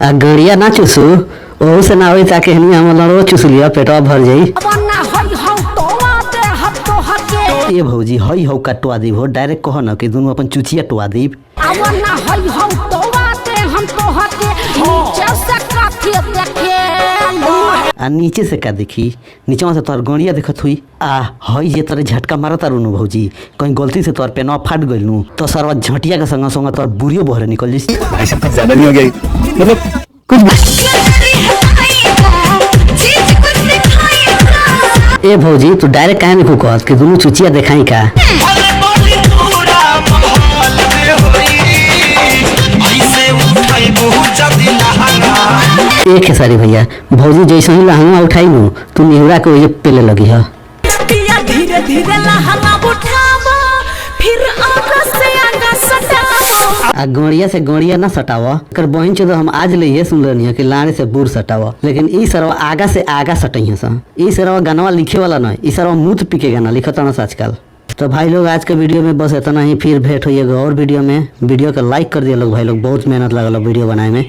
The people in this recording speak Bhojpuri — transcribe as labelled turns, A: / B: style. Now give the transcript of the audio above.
A: आ गड़िया ना चूसू ओहू से ना होई ताकि हनी हम लड़ो चूस लिया पेटवा भर जाई। ये भौजी हई हौ कटवा दी हो डायरेक्ट कह न कि दोनों अपन चुचिया टवा दी। आ नीचे से का देखी नीचे से तोर गड़िया देखत हुई आ हई जे तोरे झटका मारता रुनु भौजी कहीं गलती से तोर पेनवा फाट गइल नु तो सरवा झटिया के संग संग तोर बुढ़ियो बहरे निकल जिस।
B: ऐसा कुछ ज्यादा नहीं हो गया मतलब
A: ए भौजी तू डायरेक्ट काहे नहीं कहत कि दोनों चुचिया देखाई का। एक है सारी भैया भौजी जैसे ही लहंगा उठाई नु तू निहुरा के वही पेले लगी है।
C: धीरे धीरे लहंगा उठावा फिर आगा से आगा सटावा।
A: आ गड़िया से गड़िया ना सटावा कर बहन चोद हम आज ले ये सुन रहनी है कि लाने से बूढ़ सटावा लेकिन ई सरवा आगा से आगा सटई सा। ई सरवा गानवा लिखे वाला ना ई सरवा मुंह पी के गाना लिखता ना आजकल। तो भाई लोग आज के वीडियो में बस इतना ही फिर भेंट होइएगा और वीडियो में। वीडियो को लाइक कर दिया लोग भाई लोग बहुत मेहनत लगा वीडियो बनाए में।